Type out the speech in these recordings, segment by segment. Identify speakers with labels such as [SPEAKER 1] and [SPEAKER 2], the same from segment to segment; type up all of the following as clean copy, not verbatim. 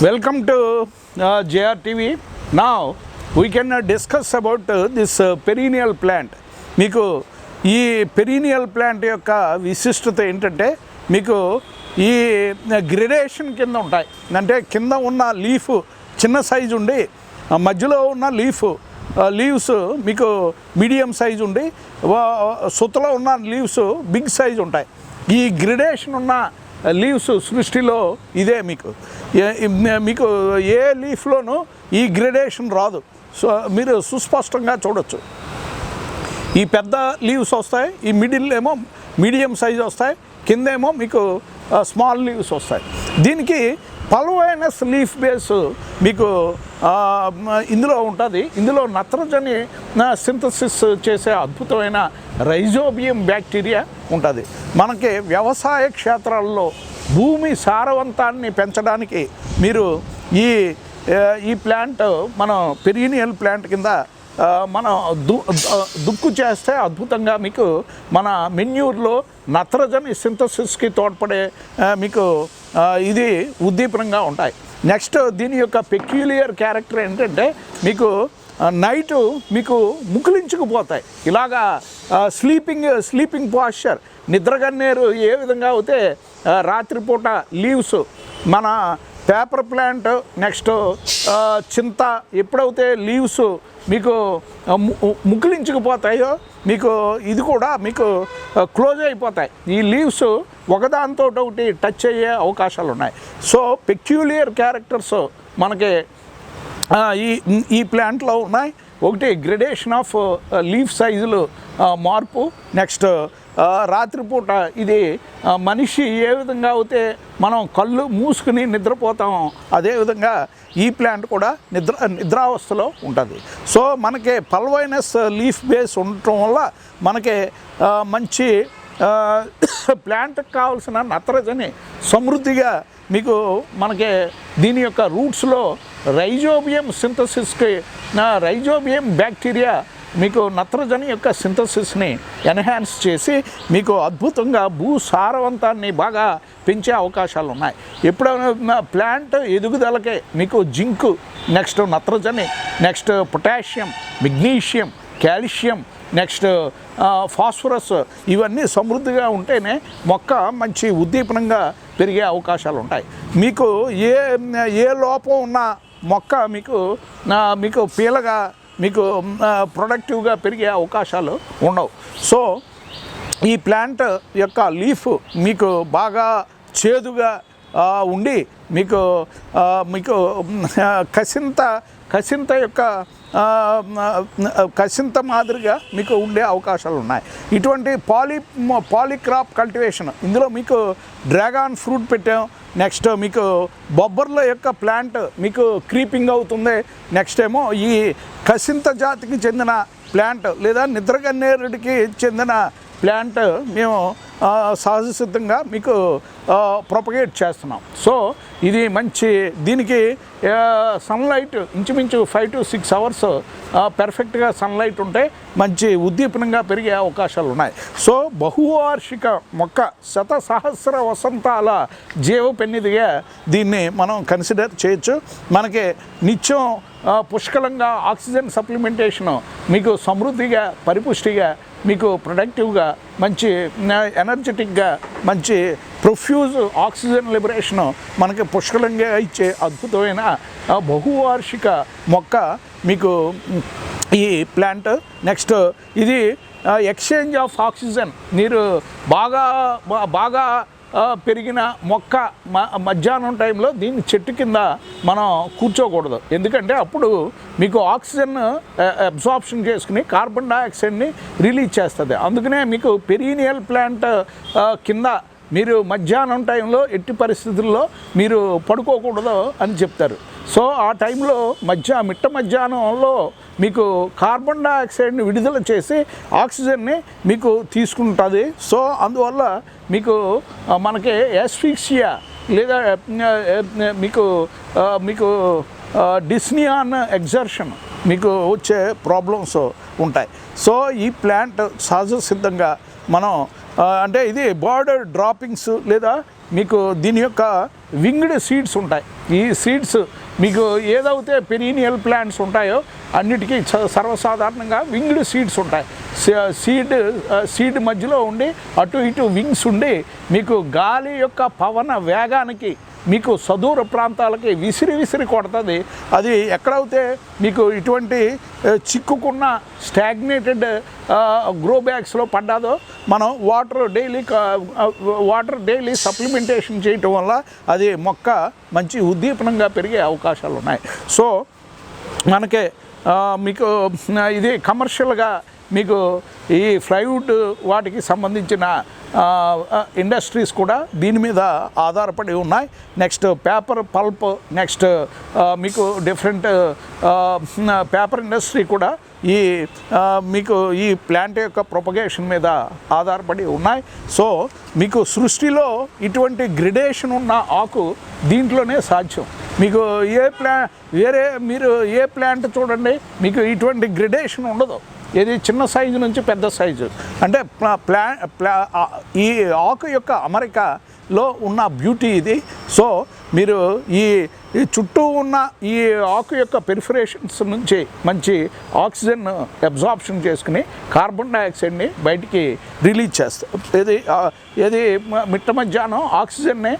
[SPEAKER 1] Welcome to JRTV. Now we can discuss about this perennial plant. మీకు ఈ perennial plant యొక్క విశిష్టత ఏంటంటే మీకు ఈ గ్రేడేషన్ కింద ఉంటాయి. అంటే కింద ఉన్న లీఫ్ చిన్న సైజు ఉండి మధ్యలో ఉన్న లీవ్స్ మీకు మీడియం సైజు ఉండి సుతలో ఉన్న లీవ్స్ బిగ్ సైజు ఉంటాయి. ఈ గ్రేడేషన్ ఉన్న లీవ్స్ సృష్టిలో ఇదే మీకు ఏ లీఫ్లోనూ ఈ గ్రేడేషన్ రాదు. సో మీరు సుస్పష్టంగా చూడొచ్చు. ఈ పెద్ద లీవ్స్ వస్తాయి, ఈ మిడిల్ ఏమో మీడియం సైజ్ వస్తాయి, కిందేమో మీకు స్మాల్ లీవ్స్ వస్తాయి. దీనికి పల్వైనస్ లీఫ్ బేస్ మీకు ఇందులో ఉంటుంది. ఇందులో నత్రజని సింథసిస్ చేసే అద్భుతమైన రైజోబియం బ్యాక్టీరియా ఉంటుంది. మనకి వ్యవసాయ క్షేత్రాల్లో భూమి సారవంతాన్ని పెంచడానికి మీరు ఈ ప్లాంట్ మనం పెరీనియల్ ప్లాంట్ కింద మనం దుక్కు చేస్తే అద్భుతంగా మీకు మన మెన్యూర్లో నత్రజని సింథసిస్కి తోడ్పడే మీకు ఇది ఉద్దీపనంగా ఉంటాయి. నెక్స్ట్ దీని యొక్క పెక్యులియర్ క్యారెక్టర్ ఏంటంటే మీకు నైటు మీకు ముకులించుకుపోతాయి. ఇలాగా స్లీపింగ్ పాస్చర్ నిద్రగన్నేరు ఏ విధంగా అయితే రాత్రిపూట లీవ్స్ మన పేపర్ ప్లాంట్ నెక్స్ట్ చింత ఎప్పుడైతే లీవ్స్ మీకు ముకులించుకుపోతాయో మీకు ఇది కూడా మీకు క్లోజ్ అయిపోతాయి. ఈ లీవ్స్ ఒకదానితో ఒకటి టచ్ అయ్యే అవకాశాలు ఉన్నాయి. సో పెక్యులియర్ క్యారెక్టర్స్ మనకి ఈ ప్లాంట్లో ఉన్నాయి. ఒకటి గ్రేడేషన్ ఆఫ్ లీఫ్ సైజులు మార్పు, నెక్స్ట్ రాత్రిపూట ఇది మనిషి ఏ విధంగా అయితే మనం కళ్ళు మూసుకుని నిద్రపోతామో అదేవిధంగా ఈ ప్లాంట్ కూడా నిద్రావస్థలో ఉంటుంది. సో మనకి పల్వైనస్ లీఫ్ బేస్ ఉండటం వల్ల మనకి మంచి ప్లాంట్కి కావాల్సిన నత్రజని సమృద్ధిగా మీకు మనకి దీని యొక్క రూట్స్లో రైజోబియం సింథసిస్కి రైజోబియం బ్యాక్టీరియా మీకు నత్రజని యొక్క సింథసిస్ని ఎన్హాన్స్ చేసి మీకు అద్భుతంగా భూసారవంతాన్ని బాగా పెంచే అవకాశాలు ఉన్నాయి. ఎప్పుడైనా ప్లాంట్ ఎదుగుదలకే మీకు జింకు, నెక్స్ట్ నత్రజని, next potassium, magnesium, calcium, next phosphorus ఇవన్నీ సమృద్ధిగా ఉంటేనే మొక్క మంచి ఉద్దీపనంగా పెరిగే అవకాశాలు ఉంటాయి. మీకు ఏ లోపం ఉన్న మొక్క మీకు పీలగా మీకు ప్రొడక్టివ్గా పెరిగే అవకాశాలు ఉండవు. సో ఈ ప్లాంట్ యొక్క లీఫ్ మీకు బాగా చేదుగా ఉండి మీకు కసింత యొక్క కసింత మాదిరిగా మీకు ఉండే అవకాశాలు ఉన్నాయి. ఇటువంటి పాలీక్రాప్ కల్టివేషన్ ఇందులో మీకు డ్రాగన్ ఫ్రూట్ పెట్టాం. నెక్స్ట్ మీకు బొబ్బర్ల యొక్క ప్లాంట్ మీకు క్రీపింగ్ అవుతుంది. నెక్స్ట్ ఏమో ఈ కసింత జాతికి చెందిన ప్లాంట్ లేదా నిద్రగన్నేరుడికి చెందిన ప్లాంట్ మేము సహజ సిద్ధంగా మీకు ప్రొపగేట్ చేస్తున్నాం. సో ఇది మంచి దీనికి సన్లైట్ ఇంచుమించు 5 to 6 hours పెర్ఫెక్ట్గా సన్లైట్ ఉంటే మంచి ఉద్దీపనంగా పెరిగే అవకాశాలు ఉన్నాయి. సో బహువార్షిక మొక్క శతసహస్ర వసంతాల జీవపెన్నిదిగా దీన్ని మనం కన్సిడర్ చేయొచ్చు. మనకి నిత్యం పుష్కలంగా ఆక్సిజన్ సప్లిమెంటేషను మీకు సమృద్ధిగా పరిపుష్టిగా మీకు ప్రొడక్టివ్గా మంచి ఎనర్జెటిక్గా మంచి ప్రొఫ్యూజ్ ఆక్సిజన్ లిబరేషను మనకి పుష్కలంగా ఇచ్చే అద్భుతమైన బహువార్షిక మొక్క మీకు ఈ ప్లాంట్. నెక్స్ట్ ఇది ఎక్స్చేంజ్ ఆఫ్ ఆక్సిజన్. మీరు బాగా పెరిగిన మొక్క మధ్యాహ్నం టైంలో దీన్ని చెట్టు కింద మనం కూర్చోకూడదు. ఎందుకంటే అప్పుడు మీకు ఆక్సిజన్ అబ్జార్ప్షన్ చేసుకుని కార్బన్ డైఆక్సైడ్ని రిలీజ్ చేస్తుంది. అందుకనే మీకు పెరీనియల్ ప్లాంట్ కింద మీరు మధ్యాహ్నం టైంలో ఎట్టి పరిస్థితుల్లో మీరు పడుకోకూడదు అని చెప్తారు. సో ఆ టైంలో మిట్ట మధ్యాహ్నంలో మీకు కార్బన్ డైఆక్సైడ్ని విడుదల చేసి ఆక్సిజన్ని మీకు తీసుకుంటుంది. సో అందువల్ల మీకు మనకి యాస్ఫిక్సియా లేదా మీకు డిస్నియాన్ ఎగ్జర్షన్ మీకు వచ్చే ప్రాబ్లమ్స్ ఉంటాయి. సో ఈ ప్లాంట్ సహజ సిద్ధంగా మనం అంటే ఇది బర్డ్ డ్రాపింగ్స్ లేదా మీకు దీని యొక్క వింగ్డ్ సీడ్స్ ఉంటాయి. ఈ సీడ్స్ మీకు ఏదైతే పెరీనియల్ ప్లాంట్స్ ఉంటాయో అన్నిటికీ సర్వసాధారణంగా వింగ్డ్ సీడ్స్ ఉంటాయి. సీడ్ మధ్యలో ఉండి అటు ఇటు వింగ్స్ ఉండి మీకు గాలి యొక్క పవన వేగానికి మీకు సుదూర ప్రాంతాలకి విసిరి కొడుతుంది. అది ఎక్కడైతే మీకు ఇటువంటి చిక్కుకున్న స్టాగ్నేటెడ్ గ్రో బ్యాగ్స్లో పడ్డాదో మనం వాటర్ డైలీ సప్లిమెంటేషన్ చేయటం వల్ల అది మొక్క మంచి ఉద్దీపనంగా పెరిగే అవకాశాలు ఉన్నాయి. సో మనకి మీకు ఇది కమర్షియల్గా మీకు ఈ ఫ్లైవుడ్ వాటికి సంబంధించిన ఇండస్ట్రీస్ కూడా దీని మీద ఆధారపడి ఉన్నాయి. నెక్స్ట్ పేపర్ పల్ప్, నెక్స్ట్ మీకు డిఫరెంట్ పేపర్ ఇండస్ట్రీ కూడా మీకు ఈ ప్లాంట్ యొక్క ప్రొపగేషన్ మీద ఆధారపడి ఉన్నాయి. సో మీకు సృష్టిలో ఇటువంటి గ్రెడేషన్ ఉన్న ఆకు దీంట్లోనే సాధ్యం. మీకు మీరు ఏ ప్లాంట్ చూడండి మీకు ఇటువంటి గ్రెడేషన్ ఉండదు. ఇది చిన్న సైజు నుంచి పెద్ద సైజు అంటే ఈ ఆకు యొక్క అమరికలో ఉన్న బ్యూటీ ఇది. సో మీరు ఈ చుట్టూ ఉన్న ఈ ఆకు యొక్క పెరిఫరేషన్స్ నుంచి మంచి ఆక్సిజన్ అబ్జార్ప్షన్ చేసుకుని కార్బన్ డైఆక్సైడ్ని బయటికి రిలీజ్ చేస్తుంది. ఏది మిట్ట మధ్యాహ్నం ఆక్సిజన్ని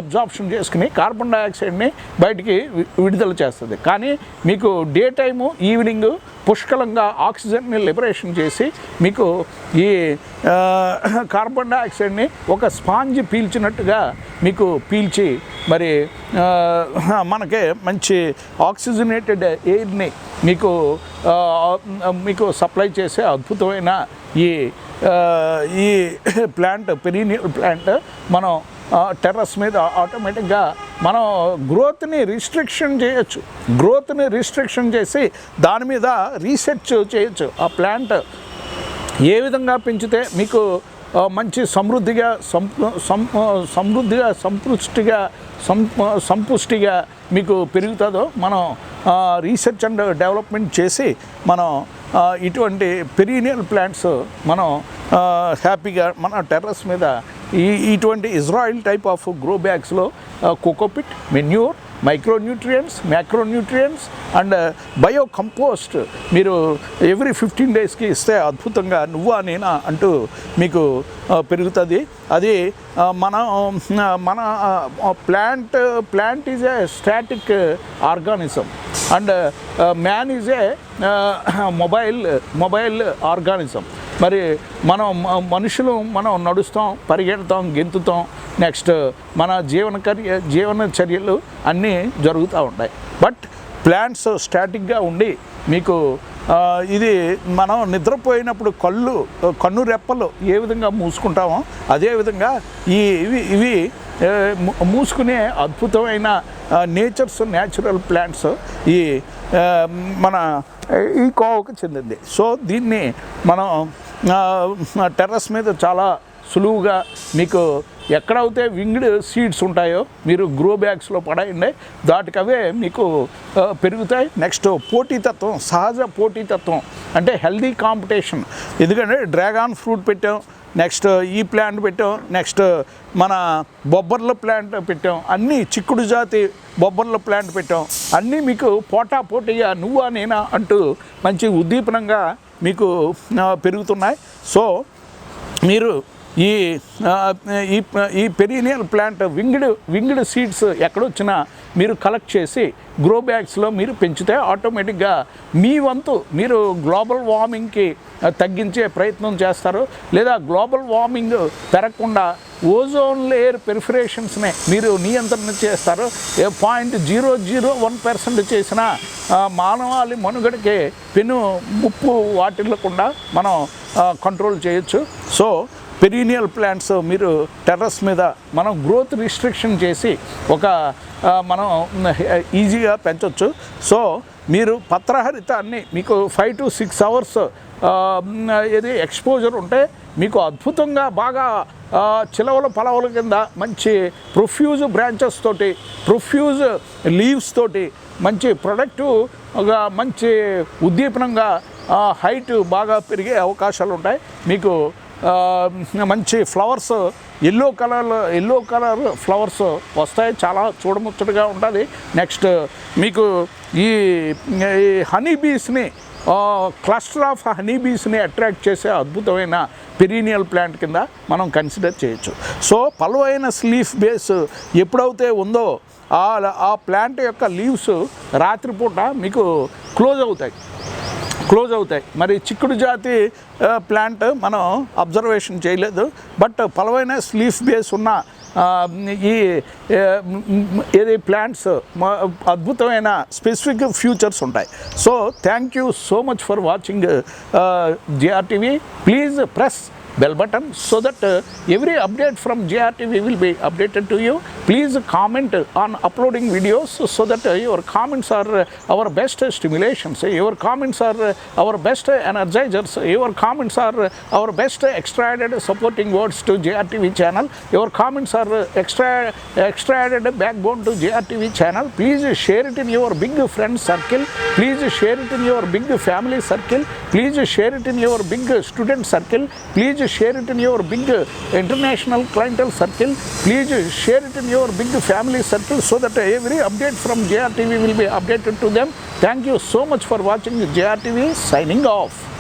[SPEAKER 1] అబ్జార్ప్షన్ చేసుకుని కార్బన్ డైఆక్సైడ్ని బయటికి విడుదల చేస్తుంది. కానీ మీకు డే టైము ఈవినింగ్ పుష్కలంగా ఆక్సిజన్ని లిబరేషన్ చేసి మీకు ఈ కార్బన్ డైఆక్సైడ్ని ఒక స్పాంజ్ పీల్చినట్టుగా మీకు పీల్చి మరి మనకి మంచి ఆక్సిజనేటెడ్ ఎయిర్ని మీకు సప్లై చేసే అద్భుతమైన ఈ ప్లాంట్ పెరీనియల్ ప్లాంట్ మనం టెర్రస్ మీద ఆటోమేటిక్గా మనం గ్రోత్ని రిస్ట్రిక్షన్ చేసి దాని మీద రీసెర్చ్ చేయొచ్చు. ఆ ప్లాంట్ ఏ విధంగా పెంచితే మీకు మంచి సంపుష్టిగా మీకు పెరుగుతుందో మనం రీసెర్చ్ అండ్ డెవలప్మెంట్ చేసి మనం ఇటువంటి పెరీనియల్ ప్లాంట్స్ మనం హ్యాపీగా మన టెర్రస్ మీద ఇటువంటి ఇజ్రాయిల్ టైప్ ఆఫ్ గ్రో బ్యాగ్స్లో cocopeat, manure, micronutrients, macronutrients and bio compost మీరు ఎవ్రీ 15 డేస్కి ఇస్తే అద్భుతంగా నువ్వా నేనా అంటూ మీకు పెరుగుతుంది. అది మన plant is a static organism and man is a mobile organism. మరి మనుషులు మనం నడుస్తాం, పరిగెడతాం, గెంతుతాం, నెక్స్ట్ మన జీవన చర్యలు అన్నీ జరుగుతూ ఉంటాయి. బట్ ప్లాంట్స్ స్టాటిక్గా ఉండి మీకు ఇది మనం నిద్రపోయినప్పుడు కన్ను రెప్పలు ఏ విధంగా మూసుకుంటామో అదేవిధంగా ఇవి మూసుకునే అద్భుతమైన న్యాచురల్ ప్లాంట్స్ మన ఈ కోవకు చెందింది. సో దీన్ని మనం టెర్రస్ మీద చాలా సులువుగా మీకు ఎక్కడైతే వింగ్డ్ సీడ్స్ ఉంటాయో మీరు గ్రో బ్యాగ్స్లో పడేయండి, దాటికవే మీకు పెరుగుతాయి. నెక్స్ట్ పోటీతత్వం, సహజ పోటీతత్వం అంటే హెల్దీ కాంపిటీషన్. ఎందుకంటే డ్రాగన్ ఫ్రూట్ పెట్టాం, నెక్స్ట్ ఈ ప్లాంట్ పెట్టాం, నెక్స్ట్ మన బొబ్బర్ల ప్లాంట్ పెట్టాం, అన్నీ చిక్కుడు జాతి బొబ్బర్ల ప్లాంట్ పెట్టాం, అన్నీ మీకు పోటాపోటీగా నువ్వా నేనా అంటూ మంచి ఉద్దీపనంగా మీకు పెరుగుతున్నాయి. సో మీరు ఈ పెరీనియల్ ప్లాంట్ వింగ్డ్ సీడ్స్ ఎక్కడొచ్చినా మీరు కలెక్ట్ చేసి గ్రో బ్యాగ్స్లో మీరు పెంచితే ఆటోమేటిక్గా మీ వంతు మీరు గ్లోబల్ వార్మింగ్కి తగ్గించే ప్రయత్నం చేస్తారు. లేదా గ్లోబల్ వార్మింగ్ పెరగకుండా ఓజోన్ లేయర్ పెరిఫరేషన్స్నే మీరు నియంత్రణ చేస్తారు. 0.001% చేసిన మానవాళి మనుగడకే పెను ముప్పు వాటిల్లకుండా మనం కంట్రోల్ చేయొచ్చు. సో పెరీనియల్ ప్లాంట్స్ మీరు టెర్రస్ మీద మనం గ్రోత్ రిస్ట్రిక్షన్ చేసి మనం ఈజీగా పెంచవచ్చు. సో మీరు పత్రహరితాన్ని మీకు 5 to 6 hours ఎక్స్పోజర్ ఉంటే మీకు అద్భుతంగా బాగా చిలవల పలవల కింద మంచి ప్రొఫ్యూజ్ బ్రాంచెస్ తోటి, ప్రొఫ్యూజ్ లీవ్స్ తోటి మంచి ప్రొడక్టివ్గా మంచి ఉద్దీపనంగా హైట్ బాగా పెరిగే అవకాశాలు ఉంటాయి. మీకు మంచి ఫ్లవర్స్ ఎల్లో కలర్ ఫ్లవర్స్ వస్తాయి, చాలా చూడముచ్చటగా ఉంటుంది. నెక్స్ట్ మీకు ఈ హనీ బీస్ని క్లస్టర్ ఆఫ్ హనీ బీస్ని అట్రాక్ట్ చేసే అద్భుతమైన పెరీనియల్ ప్లాంట్ కింద మనం కన్సిడర్ చేయొచ్చు. సో పలువైన లీఫ్ బేస్ ఎప్పుడైతే ఉందో ఆ ప్లాంట్ యొక్క లీవ్స్ రాత్రిపూట మీకు క్లోజ్ అవుతాయి. మరి చిక్కుడు జాతి ప్లాంట్ మనం అబ్జర్వేషన్ చేయలేదు, బట్ పలువైన లీఫ్ బేస్ ఉన్న ఏది ప్లాంట్స్ అద్భుతమైన స్పెసిఫిక్ ఫ్యూచర్స్ ఉంటాయి. So thank you so much for watching JRTV. Please press bell button so that every update from JRTV will be updated to you. Please comment on uploading videos so that your comments are our best stimulations, your comments are our best energizers, your comments are our best extra added supporting words to JRTV channel, your comments are extra added backbone to JRTV channel. Please share it in your big friend circle, please share it in your big family circle, please share it in your big student circle, please share it in your big international clientele circle, please share it in your big family circle so that every update from JRTV will be updated to them. Thank you so much for watching JRTV, signing off.